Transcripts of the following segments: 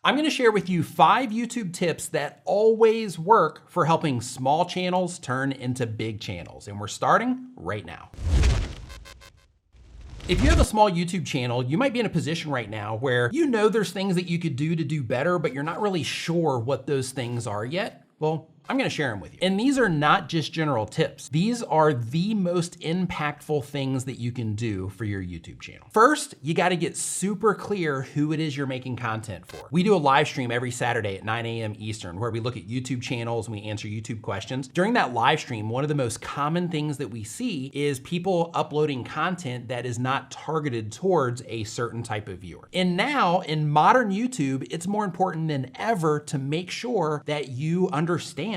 I'm gonna share with you 5 YouTube tips that always work for helping small channels turn into big channels, and we're starting right now. If you have a small YouTube channel, you might be in a position right now where you know there's things that you could do to do better, but you're not really sure what those things are yet. Well, I'm gonna share them with you. And these are not just general tips. These are the most impactful things that you can do for your YouTube channel. First, you gotta get super clear who it is you're making content for. We do a live stream every Saturday at 9 a.m. Eastern where we look at YouTube channels and we answer YouTube questions. During that live stream, one of the most common things that we see is people uploading content that is not targeted towards a certain type of viewer. And now in modern YouTube, it's more important than ever to make sure that you understand,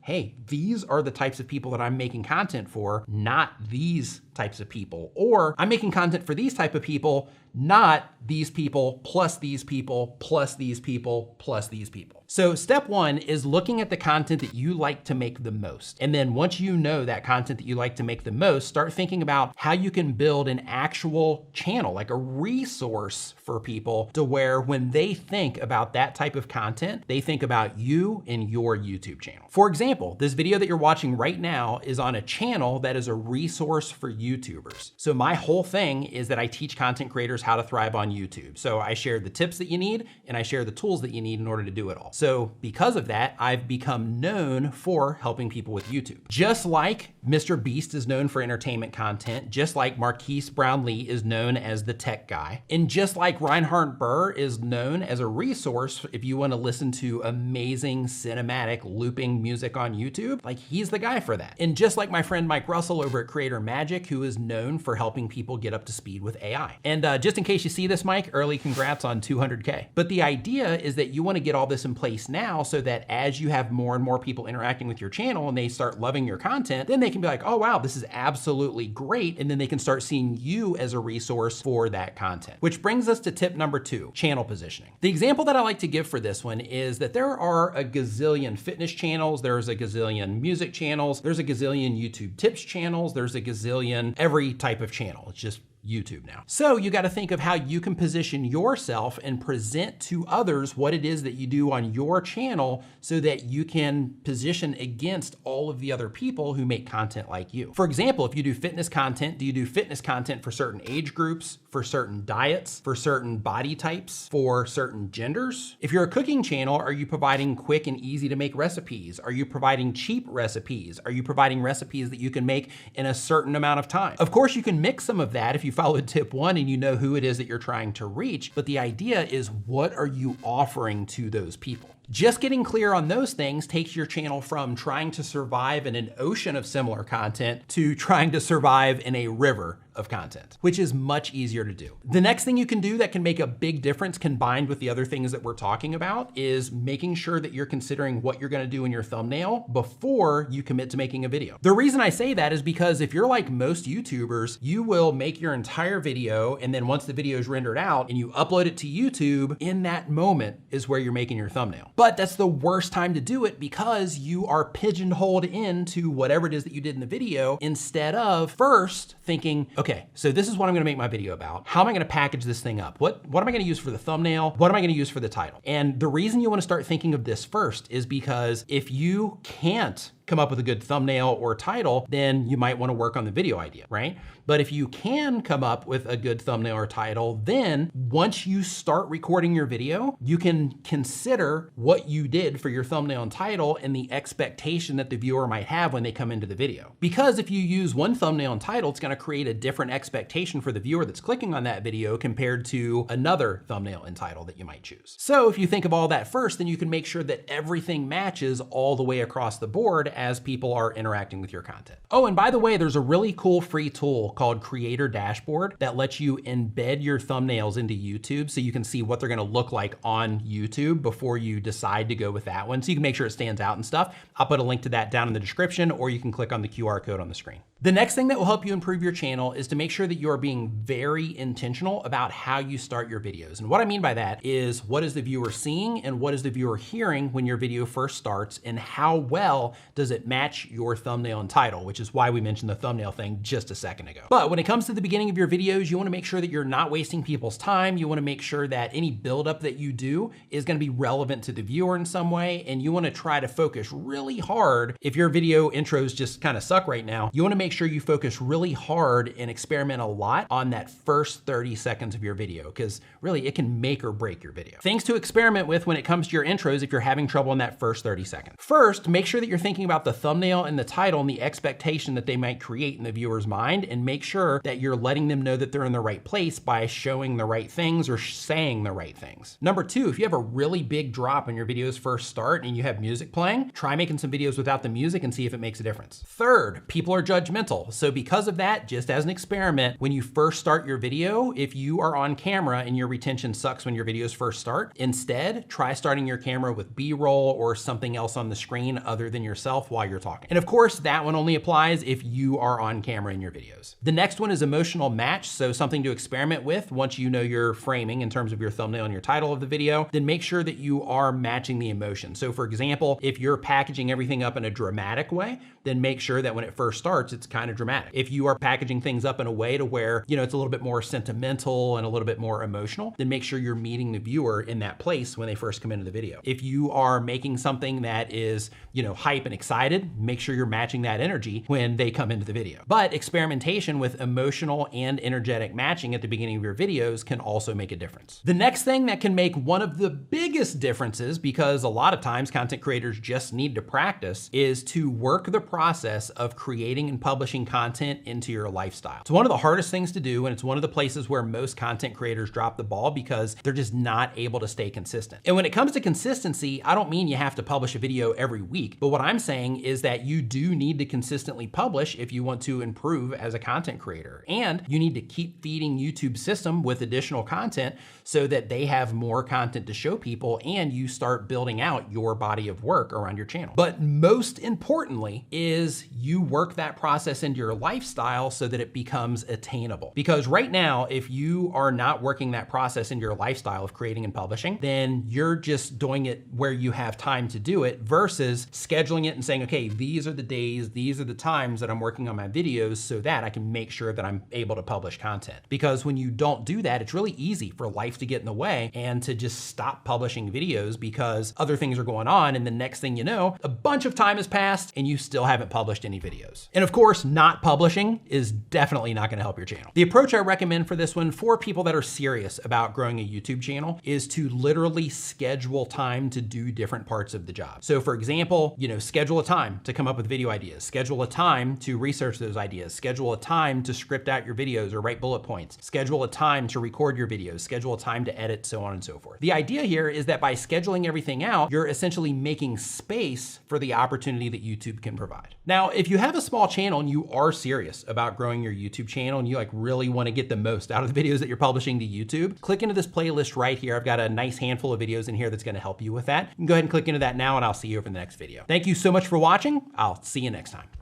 hey, these are the types of people that I'm making content for, not these types of people. Or I'm making content for these type of people, not these people, plus these people, plus these people, plus these people. So step 1 is looking at the content that you like to make the most. And then once you know that content that you like to make the most, start thinking about how you can build an actual channel, like a resource for people to where when they think about that type of content, they think about you and your YouTube channel. For example, this video that you're watching right now is on a channel that is a resource for YouTubers. So my whole thing is that I teach content creators how to thrive on YouTube. So I share the tips that you need and I share the tools that you need in order to do it all. So because of that, I've become known for helping people with YouTube. Just like Mr. Beast is known for entertainment content, just like Marquise Brownlee is known as the tech guy, and just like Reinhard Burr is known as a resource if you want to listen to amazing cinematic looping music on YouTube, like he's the guy for that. And just like my friend Mike Russell over at Creator Magic, who is known for helping people get up to speed with AI. And just in case you see this, Mike, early congrats on 200K. But the idea is that you want to get all this in place now so that as you have more and more people interacting with your channel and they start loving your content, then they can be like, oh wow, this is absolutely great. And then they can start seeing you as a resource for that content. Which brings us to tip number 2, channel positioning. The example that I like to give for this one is that there are a gazillion fitness channels, there's a gazillion music channels, there's a gazillion YouTube tips channels, there's a gazillion every type of channel. It's just YouTube now. So you got to think of how you can position yourself and present to others what it is that you do on your channel so that you can position against all of the other people who make content like you. For example, if you do fitness content, do you do fitness content for certain age groups, for certain diets, for certain body types, for certain genders? If you're a cooking channel, are you providing quick and easy to make recipes? Are you providing cheap recipes? Are you providing recipes that you can make in a certain amount of time? Of course, you can mix some of that if you followed tip 1 and you know who it is that you're trying to reach, but the idea is what are you offering to those people? Just getting clear on those things takes your channel from trying to survive in an ocean of similar content to trying to survive in a river of content, which is much easier to do. The next thing you can do that can make a big difference combined with the other things that we're talking about is making sure that you're considering what you're gonna do in your thumbnail before you commit to making a video. The reason I say that is because if you're like most YouTubers, you will make your entire video and then once the video is rendered out and you upload it to YouTube, in that moment is where you're making your thumbnail. But that's the worst time to do it because you are pigeonholed into whatever it is that you did in the video instead of first thinking, okay, so this is what I'm gonna make my video about. How am I gonna package this thing up? What am I gonna use for the thumbnail? What am I gonna use for the title? And the reason you wanna start thinking of this first is because if you can't come up with a good thumbnail or title, then you might wanna work on the video idea, right? But if you can come up with a good thumbnail or title, then once you start recording your video, you can consider what you did for your thumbnail and title and the expectation that the viewer might have when they come into the video. Because if you use one thumbnail and title, it's gonna create a different expectation for the viewer that's clicking on that video compared to another thumbnail and title that you might choose. So if you think of all that first, then you can make sure that everything matches all the way across the board as people are interacting with your content. Oh, and by the way, there's a really cool free tool called Creator Dashboard that lets you embed your thumbnails into YouTube so you can see what they're gonna look like on YouTube before you decide to go with that one. So you can make sure it stands out and stuff. I'll put a link to that down in the description or you can click on the QR code on the screen. The next thing that will help you improve your channel is to make sure that you are being very intentional about how you start your videos. And what I mean by that is, what is the viewer seeing and what is the viewer hearing when your video first starts, and how well does it match your thumbnail and title, which is why we mentioned the thumbnail thing just a second ago. But when it comes to the beginning of your videos, you wanna make sure that you're not wasting people's time. You wanna make sure that any buildup that you do is gonna be relevant to the viewer in some way, and you wanna try to focus really hard. If your video intros just kind of suck right now, you wanna make sure you focus really hard and experiment a lot on that first 30 seconds of your video, because really it can make or break your video. Things to experiment with when it comes to your intros if you're having trouble in that first 30 seconds. First, make sure that you're thinking about the thumbnail and the title and the expectation that they might create in the viewer's mind, and make sure that you're letting them know that they're in the right place by showing the right things or saying the right things. Number two, if you have a really big drop when your videos first start and you have music playing, try making some videos without the music and see if it makes a difference. Third, people are judgmental. So because of that, just as an experiment, when you first start your video, if you are on camera and your retention sucks when your videos first start, instead try starting your camera with B-roll or something else on the screen other than yourself while you're talking. And of course, that one only applies if you are on camera in your videos. The next one is emotional match. So something to experiment with once you know your framing in terms of your thumbnail and your title of the video, then make sure that you are matching the emotion. So for example, if you're packaging everything up in a dramatic way, then make sure that when it first starts, it's kind of dramatic. If you are packaging things up in a way to where, it's a little bit more sentimental and a little bit more emotional, then make sure you're meeting the viewer in that place when they first come into the video. If you are making something that is, hype and excited, make sure you're matching that energy when they come into the video. But experimentation with emotional and energetic matching at the beginning of your videos can also make a difference. The next thing that can make one of the biggest differences, because a lot of times content creators just need to practice, is to work the process of creating and publishing content into your lifestyle. It's one of the hardest things to do, and it's one of the places where most content creators drop the ball because they're just not able to stay consistent. And when it comes to consistency, I don't mean you have to publish a video every week, but what I'm saying is that you do need to consistently publish if you want to improve as a content creator. And you need to keep feeding YouTube's system with additional content so that they have more content to show people and you start building out your body of work around your channel. But most importantly is you work that process into your lifestyle so that it becomes attainable. Because right now, if you are not working that process into your lifestyle of creating and publishing, then you're just doing it where you have time to do it versus scheduling it and saying, okay, these are the days, these are the times that I'm working on my videos so that I can make sure that I'm able to publish content. Because when you don't do that, it's really easy for life to get in the way and to just stop publishing videos because other things are going on, and the next thing you know, a bunch of time has passed and you still haven't published any videos. And of course, not publishing is definitely not gonna help your channel. The approach I recommend for this one for people that are serious about growing a YouTube channel is to literally schedule time to do different parts of the job. So for example, schedule a time to come up with video ideas, schedule a time to research those ideas, schedule a time to script out your videos or write bullet points, schedule a time to record your videos, schedule a time to edit, so on and so forth. The idea here is that by scheduling everything out, you're essentially making space for the opportunity that YouTube can provide. Now, if you have a small channel and you are serious about growing your YouTube channel and you really want to get the most out of the videos that you're publishing to YouTube, click into this playlist right here. I've got a nice handful of videos in here that's going to help you with that. You can go ahead and click into that now, and I'll see you over in the next video. Thank you so much for watching. I'll see you next time.